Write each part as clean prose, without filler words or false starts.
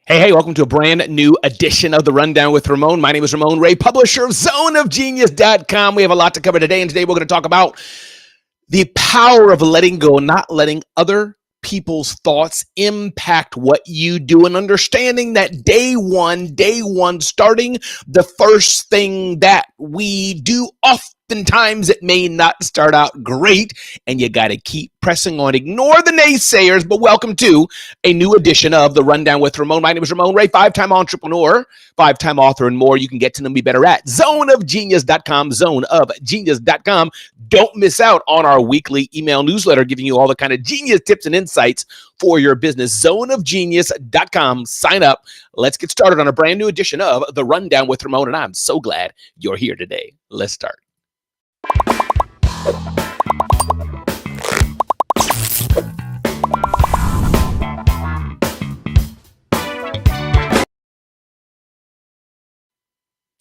Hey, welcome to a brand new edition of The Rundown with Ramon. My name is Ramon Ray, publisher of zoneofgenius.com. We have a lot to cover today, and today we're going to talk about the power of letting go, not letting other people's thoughts impact what you do, and understanding that day one, starting the first thing that we do, oftentimes it may not start out great, and you got to keep pressing on. Ignore the naysayers, but welcome to a new edition of The Rundown with Ramon. My name is Ramon Ray, five-time entrepreneur, five-time author, and more. You can get to know me better at zoneofgenius.com, zoneofgenius.com. Don't miss out on our weekly email newsletter giving you all the kind of genius tips and insights for your business. Zoneofgenius.com. Sign up. Let's get started on a brand new edition of The Rundown with Ramon, and I'm so glad you're here today. Let's start.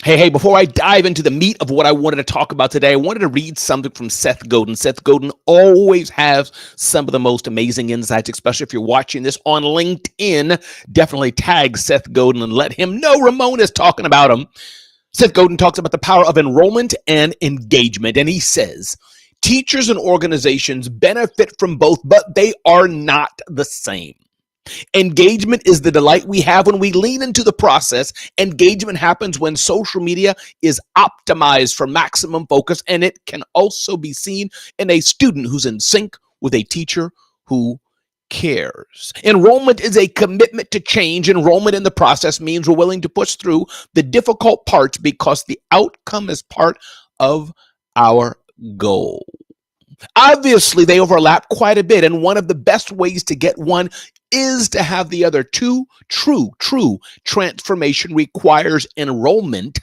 Hey, before I dive into the meat of what I wanted to talk about today, I wanted to read something from Seth Godin. Seth Godin always has some of the most amazing insights, especially if you're watching this on LinkedIn. Definitely tag Seth Godin and let him know Ramon is talking about him. Seth Godin talks about the power of enrollment and engagement, and he says, teachers and organizations benefit from both, but they are not the same. Engagement is the delight we have when we lean into the process. Engagement happens when social media is optimized for maximum focus, and it can also be seen in a student who's in sync with a teacher who cares. Enrollment is a commitment to change. Enrollment in the process means we're willing to push through the difficult parts because the outcome is part of our goal. Obviously, they overlap quite a bit, and one of the best ways to get one is to have the other. True transformation requires enrollment,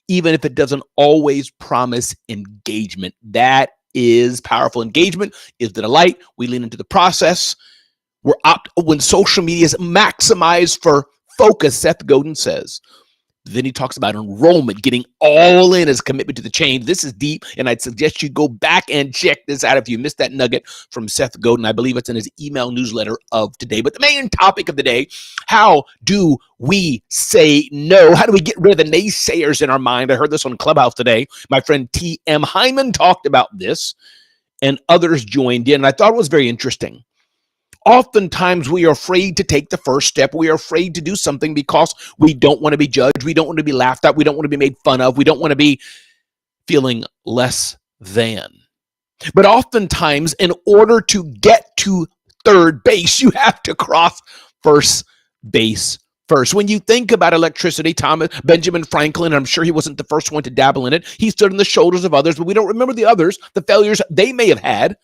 even if it doesn't always promise engagement. That is powerful. Engagement is the delight. We lean into the process. When social media is maximized for focus, Seth Godin says. Then he talks about enrollment, getting all in as commitment to the change. This is deep, and I'd suggest you go back and check this out if you missed that nugget from Seth Godin. I believe it's in his email newsletter of today. But the main topic of the day, how do we say no? How do we get rid of the naysayers in our mind? I heard this on Clubhouse today. My friend T.M. Hyman talked about this, and others joined in. And I thought it was very interesting. Oftentimes, we are afraid to take the first step. We are afraid to do something because we don't want to be judged. We don't want to be laughed at. We don't want to be made fun of. We don't want to be feeling less than. But oftentimes, in order to get to third base, you have to cross first base first. When you think about electricity, Benjamin Franklin, I'm sure he wasn't the first one to dabble in it. He stood on the shoulders of others, but we don't remember the others, the failures they may have had.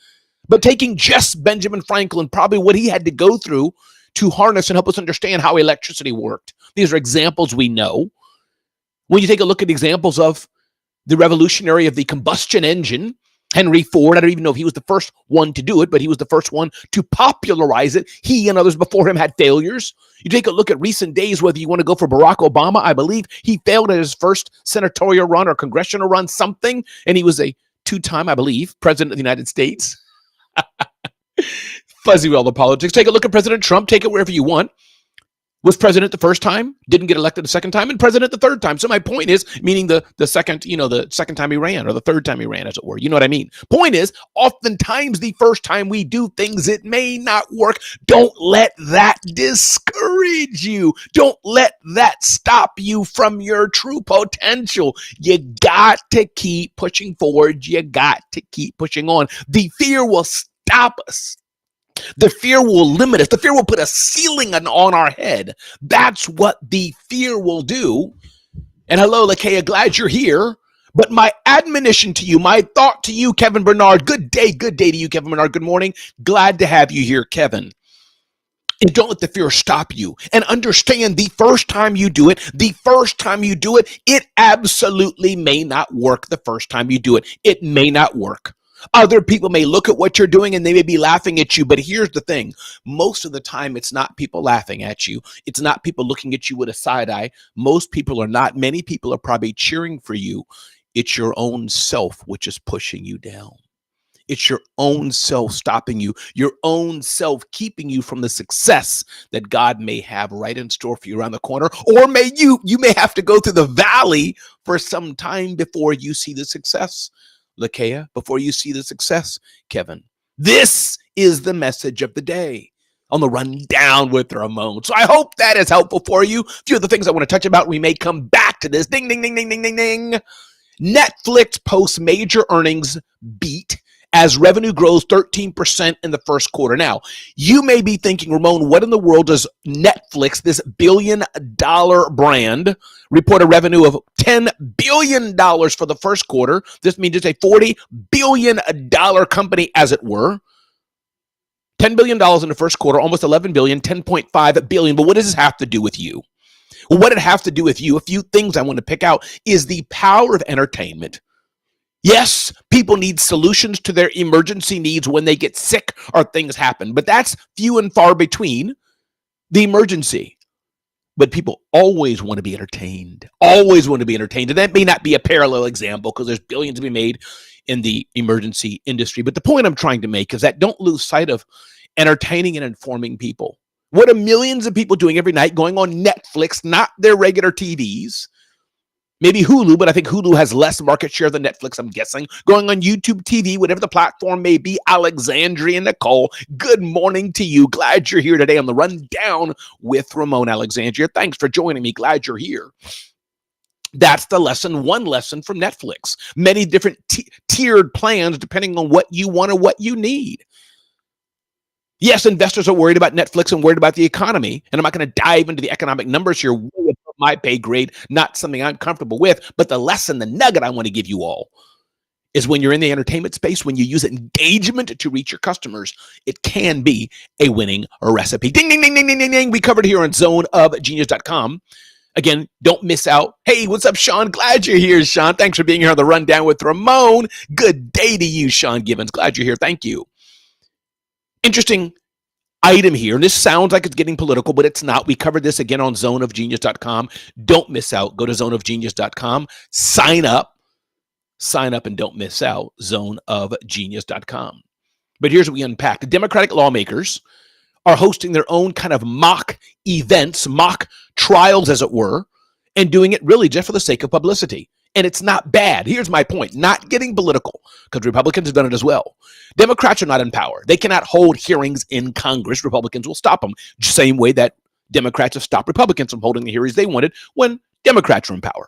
But taking just Benjamin Franklin, probably what he had to go through to harness and help us understand how electricity worked. These are examples we know. When you take a look at examples of the revolutionary of the combustion engine, Henry Ford, I don't even know if he was the first one to do it, but he was the first one to popularize it. He and others before him had failures. You take a look at recent days, whether you want to go for Barack Obama, I believe he failed at his first senatorial run or congressional run, something, and he was a two-time, I believe, president of the United States. Fuzzy with all the politics. Take a look at President Trump. Take it wherever you want. Was president the first time, didn't get elected the second time, and president the third time. So my point is, meaning the second time he ran, or the third time he ran, as it were. You know what I mean? Point is, oftentimes the first time we do things, it may not work. Don't let that discourage you. Don't let that stop you from your true potential. You got to keep pushing forward. You got to keep pushing on. The fear will stop us. The fear will limit us. The fear will put a ceiling on our head. That's what the fear will do. And hello, Lakeia, glad you're here. But my admonition to you, my thought to you, Kevin Bernard, good day to you, Kevin Bernard. Good morning. Glad to have you here, Kevin. And don't let the fear stop you. And understand the first time you do it, it absolutely may not work the first time you do it. It may not work. Other people may look at what you're doing and they may be laughing at you. But here's the thing. Most of the time, it's not people laughing at you. It's not people looking at you with a side eye. Most people are not. Many people are probably cheering for you. It's your own self which is pushing you down. It's your own self stopping you, your own self keeping you from the success that God may have right in store for you around the corner. Or you may have to go through the valley for some time before you see the success. Lakea, before you see the success, Kevin. This is the message of the day on the Rundown with Ramon. So I hope that is helpful for you. A few of the things I want to touch about, we may come back to this. Ding, ding, ding, ding, ding, ding, ding. Netflix posts major earnings beat as revenue grows 13% in the first quarter. Now, you may be thinking, Ramon, what in the world does Netflix, this billion-dollar brand, report a revenue of $10 billion for the first quarter? This means it's a $40 billion company, as it were. $10 billion in the first quarter, almost $11 billion, $10.5 billion. But what does this have to do with you? Well, what it has to do with you, a few things I want to pick out, is the power of entertainment. Yes, people need solutions to their emergency needs when they get sick or things happen, but that's few and far between, the emergency. But people always want to be entertained, always want to be entertained. And that may not be a parallel example because there's billions to be made in the emergency industry. But the point I'm trying to make is that don't lose sight of entertaining and informing people. What are millions of people doing every night going on Netflix, not their regular TVs? Maybe Hulu, but I think Hulu has less market share than Netflix, I'm guessing. Going on YouTube TV, whatever the platform may be. Alexandria and Nicole, good morning to you. Glad you're here today on the Rundown with Ramon. Alexandria, thanks for joining me. Glad you're here. That's the lesson, one lesson from Netflix. Many different tiered plans depending on what you want or what you need. Yes, investors are worried about Netflix and worried about the economy. And I'm not going to dive into the economic numbers here, way above my pay grade, not something I'm comfortable with. But the lesson, the nugget I want to give you all is when you're in the entertainment space, when you use engagement to reach your customers, it can be a winning recipe. Ding, ding, ding, ding, ding, ding, ding. We covered here on zoneofgenius.com. Again, don't miss out. Hey, what's up, Sean? Glad you're here, Sean. Thanks for being here on the Rundown with Ramon. Good day to you, Sean Givens. Glad you're here. Thank you. Interesting item here, and this sounds like it's getting political, but it's not. We covered this again on zoneofgenius.com. Don't miss out. Go to zoneofgenius.com. Sign up and don't miss out. Zoneofgenius.com. But here's what we unpack. The Democratic lawmakers are hosting their own kind of mock events, mock trials, as it were, and doing it really just for the sake of publicity. And it's not bad. Here's my point. Not getting political, because Republicans have done it as well. Democrats are not in power. They cannot hold hearings in Congress. Republicans will stop them. Same way that Democrats have stopped Republicans from holding the hearings they wanted when Democrats are in power.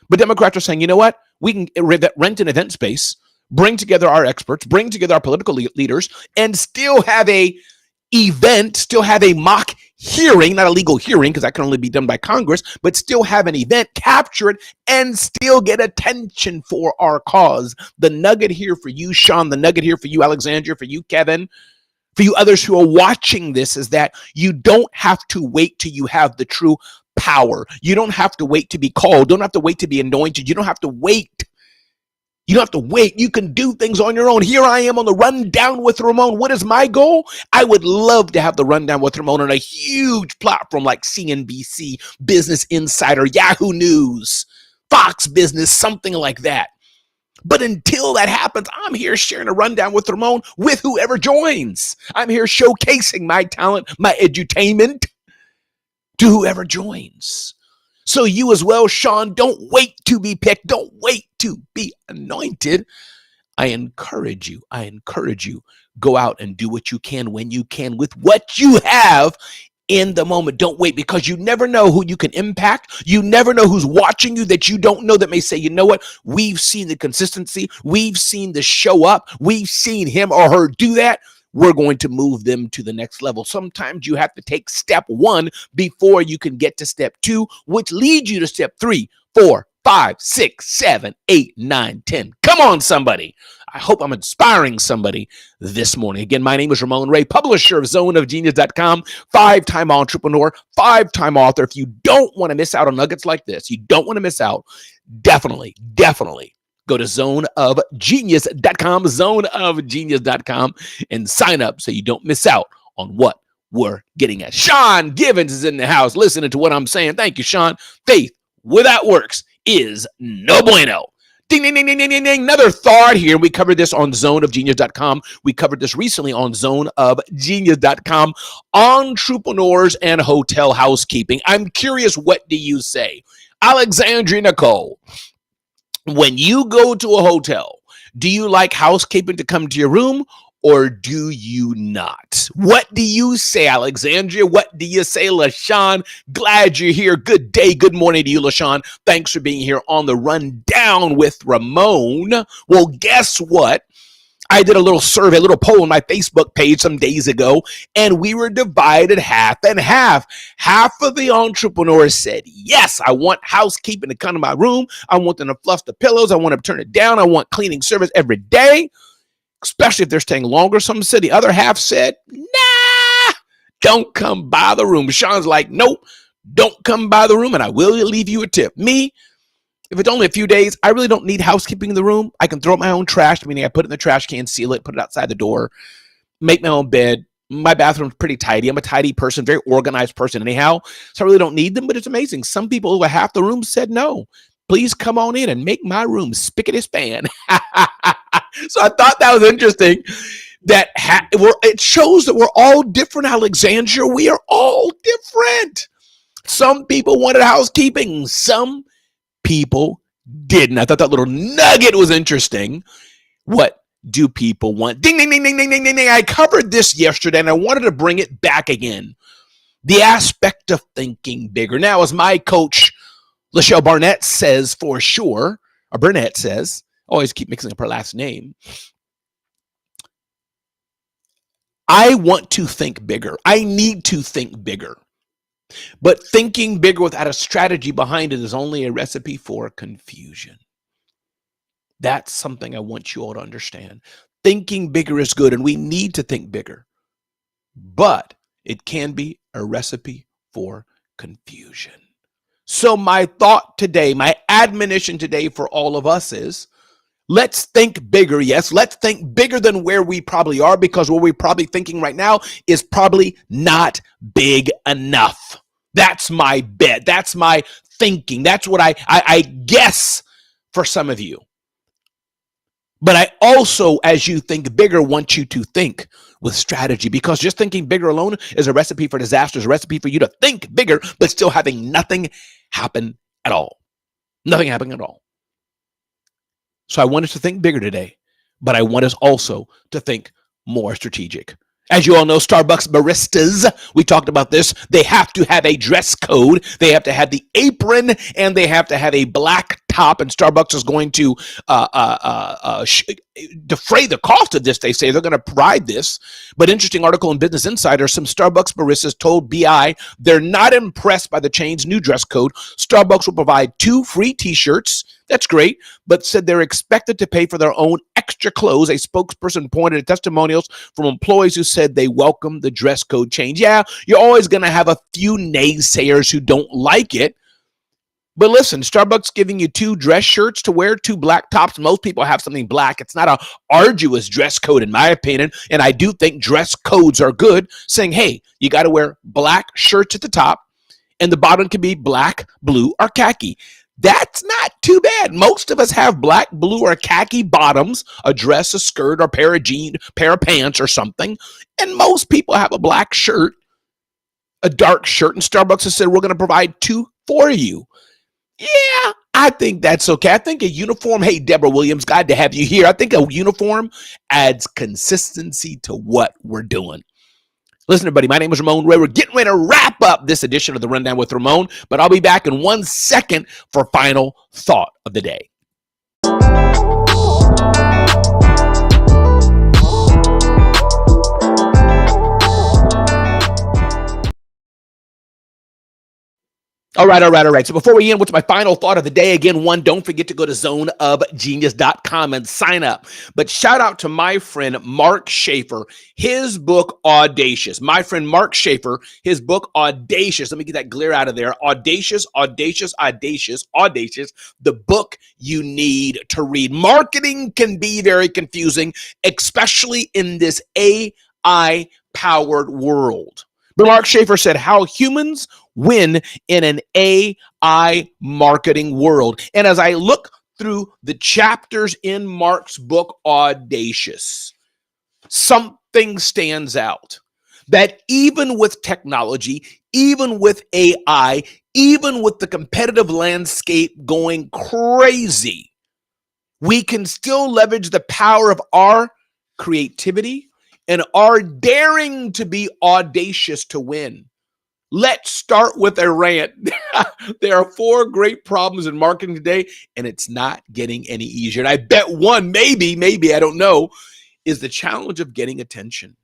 But Democrats are saying, you know what? We can rent an event space, bring together our experts, bring together our political leaders, and still have a event, still have a mock hearing, not a legal hearing because that can only be done by Congress, but still have an event, capture it, and still get attention for our cause. The nugget here for you, Sean, the nugget here for you, Alexandria, for you, Kevin, for you others who are watching this is that you don't have to wait till you have the true power. You don't have to wait to be called. Don't have to wait to be anointed. You don't have to wait. You don't have to wait. You can do things on your own. Here I am on the Rundown with Ramon. What is my goal? I would love to have the Rundown with Ramon on a huge platform like CNBC, Business Insider, Yahoo News, Fox Business, something like that. But until that happens, I'm here sharing a Rundown with Ramon with whoever joins. I'm here showcasing my talent, my edutainment to whoever joins. So you as well, Sean, don't wait to be picked. Don't wait to be anointed. I encourage you, go out and do what you can when you can with what you have in the moment. Don't wait, because you never know who you can impact. You never know who's watching you that you don't know that may say, you know what? We've seen the consistency. We've seen the show up. We've seen him or her do that. We're going to move them to the next level. Sometimes you have to take step one before you can get to step two, which leads you to step 3, 4, 5, 6, 7, 8, 9, 10. Come on, somebody. I hope I'm inspiring somebody this morning. Again, my name is Ramon Ray, publisher of zoneofgenius.com, 5-time entrepreneur, 5-time author. If you don't want to miss out on nuggets like this, you don't want to miss out, definitely go to zoneofgenius.com, zoneofgenius.com, and sign up so you don't miss out on what we're getting at. Sean Givens is in the house listening to what I'm saying. Thank you, Sean. Faith without works is no bueno. Ding, ding, ding, ding, ding, ding, ding. Another thought here. We covered this on zoneofgenius.com. We covered this recently on zoneofgenius.com. Entrepreneurs and hotel housekeeping. I'm curious, what do you say? Alexandria Nicole, when you go to a hotel, do you like housekeeping to come to your room, or do you not? What do you say, Alexandria? What do you say, LaShawn? Glad you're here. Good day. Good morning to you, LaShawn. Thanks for being here on the Rundown with Ramon. Well, guess what? I did a little survey, a little poll on my Facebook page some days ago, and we were divided half and half. Half of the entrepreneurs said, yes, I want housekeeping to come to my room. I want them to fluff the pillows. I want to turn it down. I want cleaning service every day, especially if they're staying longer. Some said, the other half said, nah, don't come by the room. Sean's like, nope, don't come by the room, and I will leave you a tip. Me, if it's only a few days, I really don't need housekeeping in the room. I can throw up my own trash, meaning I put it in the trash can, seal it, put it outside the door, make my own bed. My bathroom's pretty tidy. I'm a tidy person, very organized person anyhow, so I really don't need them, but it's amazing. Some people over half the room said no. Please come on in and make my room spickety span. So I thought that was interesting. That it shows that we're all different, Alexandria. We are all different. Some people wanted housekeeping. Some people didn't. I thought that little nugget was interesting. What do people want? Ding, ding, ding, ding, ding, ding, ding, ding. I covered this yesterday, and I wanted to bring it back again. The aspect of thinking bigger. Now, as my coach, Lachelle Barnett, says for sure, or Burnett says, always keep mixing up her last name, I want to think bigger. I need to think bigger. But thinking bigger without a strategy behind it is only a recipe for confusion. That's something I want you all to understand. Thinking bigger is good, and we need to think bigger. But it can be a recipe for confusion. So my thought today, my admonition today for all of us is, let's think bigger. Yes, let's think bigger than where we probably are, because what we're probably thinking right now is probably not big enough. That's my bet. That's my thinking. That's what I guess for some of you. But I also, as you think bigger, want you to think with strategy, because just thinking bigger alone is a recipe for disaster, is a recipe for you to think bigger, but still having nothing happen at all. Nothing happening at all. So I want us to think bigger today, but I want us also to think more strategic. As you all know, Starbucks baristas, we talked about this, they have to have a dress code, they have to have the apron, and they have to have a black top, and Starbucks is going to defray the cost of this, they say. They're going to provide this. But interesting article in Business Insider, some Starbucks baristas told BI they're not impressed by the chain's new dress code. Starbucks will provide 2 free t-shirts. That's great, but said they're expected to pay for their own extra clothes. A spokesperson pointed to testimonials from employees who said they welcome the dress code change. Yeah, you're always going to have a few naysayers who don't like it. But listen, Starbucks giving you 2 dress shirts to wear, 2 black tops. Most people have something black. It's not an arduous dress code, in my opinion. And I do think dress codes are good, saying, hey, you got to wear black shirts at the top, and the bottom can be black, blue, or khaki. That's not too bad. Most of us have black, blue, or khaki bottoms, a dress, a skirt, or pair of jeans, pair of pants, or something. And most people have a black shirt, a dark shirt, and Starbucks has said, we're going to provide 2 for you. Yeah, I think that's okay. I think a uniform, hey, Deborah Williams, glad to have you here. I think a uniform adds consistency to what we're doing. Listen, everybody, my name is Ramon Ray. We're getting ready to wrap up this edition of the Rundown with Ramon, but I'll be back in 1 second for final thought of the day. All right. So before we end, what's my final thought of the day? Again, 1, don't forget to go to zoneofgenius.com and sign up. But shout out to my friend, Mark Schaefer, his book, Audacious. My friend, Mark Schaefer, his book, Audacious. Let me get that glare out of there. Audacious, the book you need to read. Marketing can be very confusing, especially in this AI-powered world. But Mark Schaefer said how humans win in an AI marketing world. And as I look through the chapters in Mark's book, Audacious, something stands out. That even with technology, even with AI, even with the competitive landscape going crazy, we can still leverage the power of our creativity and our daring to be audacious to win. Let's start with a rant. There are 4 great problems in marketing today, and it's not getting any easier. And I bet one, maybe, I don't know, is the challenge of getting attention.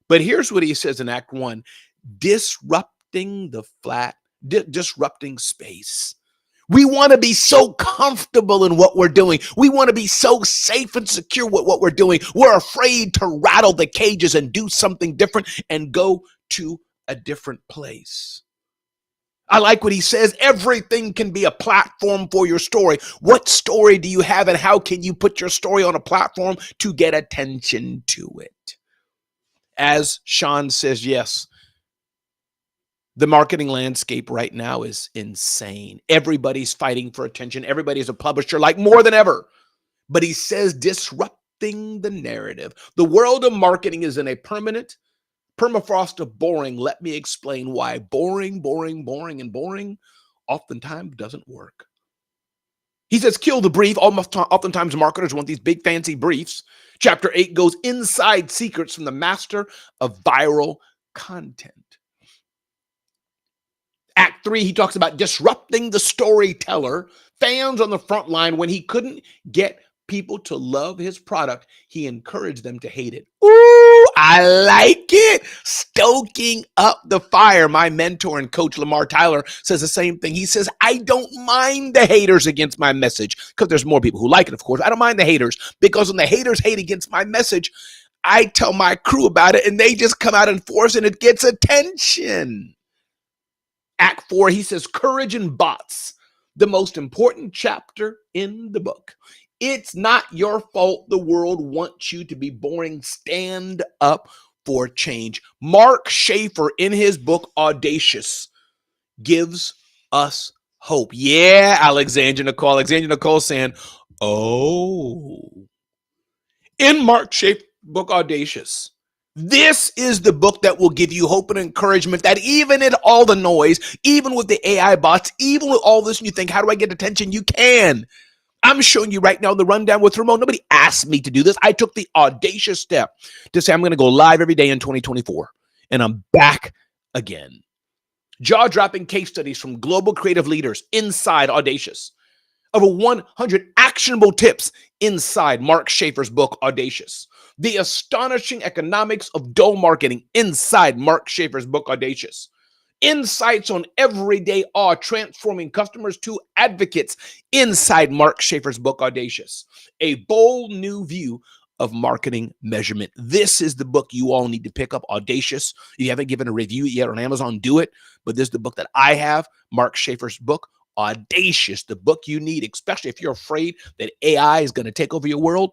But here's what he says in Act 1, disrupting space. We want to be so comfortable in what we're doing. We want to be so safe and secure with what we're doing. We're afraid to rattle the cages and do something different and go to a different place. I like what he says. Everything can be a platform for your story. What story do you have, and how can you put your story on a platform to get attention to it? As Sean says, yes, the marketing landscape right now is insane. Everybody's fighting for attention. Everybody's a publisher, like more than ever. But he says disrupting the narrative. The world of marketing is in a permafrost of boring. Let me explain why. Boring oftentimes doesn't work. He says, kill the brief. Oftentimes marketers want these big fancy briefs. Chapter 8 goes inside secrets from the master of viral content. Act 3, he talks about disrupting the storyteller. Fans on the front line, when he couldn't get people to love his product, he encouraged them to hate it. Ooh, I like it. Stoking up the fire. My mentor and coach, Lamar Tyler, says the same thing. He says, I don't mind the haters against my message, because there's more people who like it, of course. I don't mind the haters, because when the haters hate against my message, I tell my crew about it and they just come out in force and it gets attention. Act 4, he says, courage and bots, the most important chapter in the book. It's not your fault the world wants you to be boring. Stand up for change. Mark Schaefer, in his book, Audacious, gives us hope. Yeah, Alexandra Nicole. Alexandra Nicole saying, oh. In Mark Schaefer's book, Audacious, this is the book that will give you hope and encouragement that even in all the noise, even with the AI bots, even with all this, and you think, how do I get attention? You can. I'm showing you right now the rundown with Ramon. Nobody asked me to do this. I took the audacious step to say I'm going to go live every day in 2024, and I'm back again. Jaw-dropping case studies from global creative leaders inside Audacious. Over 100 actionable tips inside Mark Schaefer's book, Audacious. The astonishing economics of dull marketing inside Mark Schaefer's book, Audacious. Insights on everyday awe, transforming customers to advocates inside Mark Schaefer's book, Audacious. A bold new view of marketing measurement. This is the book you all need to pick up, Audacious. If you haven't given a review yet on Amazon, do it. But this is the book that I have, Mark Schaefer's book, Audacious, the book you need, especially if you're afraid that AI is going to take over your world.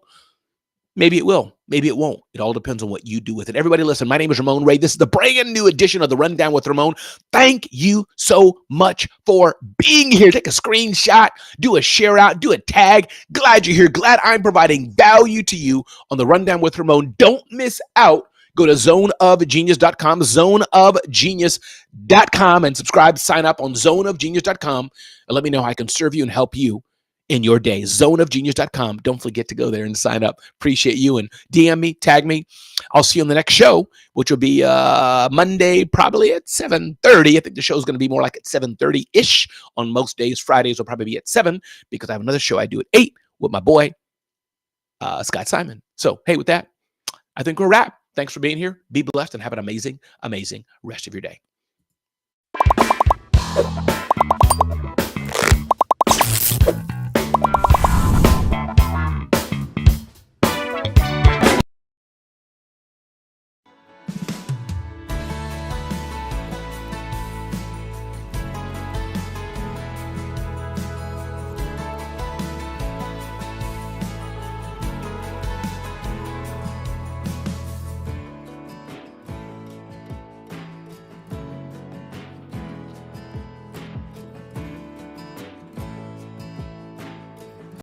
Maybe it will. Maybe it won't. It all depends on what you do with it. Everybody listen, my name is Ramon Ray. This is the brand new edition of the Rundown with Ramon. Thank you so much for being here. Take a screenshot, do a share out, do a tag. Glad you're here. Glad I'm providing value to you on the Rundown with Ramon. Don't miss out. Go to zoneofgenius.com, zoneofgenius.com, and subscribe, sign up on zoneofgenius.com, and let me know how I can serve you and help you in your day. Zoneofgenius.com. Don't forget to go there and sign up. Appreciate you, and DM me, tag me. I'll see you on the next show, which will be Monday, probably at 7:30. I think the show is going to be more like at 7:30-ish on most days. Fridays will probably be at 7 because I have another show I do at 8 with my boy, Scott Simon. So, hey, with that, I think we're a wrap. Thanks for being here. Be blessed and have an amazing, amazing rest of your day.